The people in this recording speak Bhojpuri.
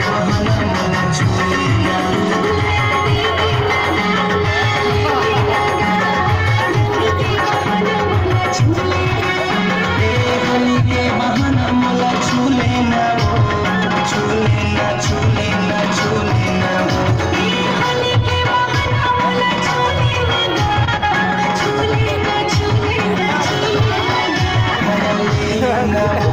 बहाना मला छूले ना होली के बहाना मला छूले ना वो छूले ना छूले ना छूले ना वो होली के बहाना मला छूले ना छूले ना छूले ना छूले ना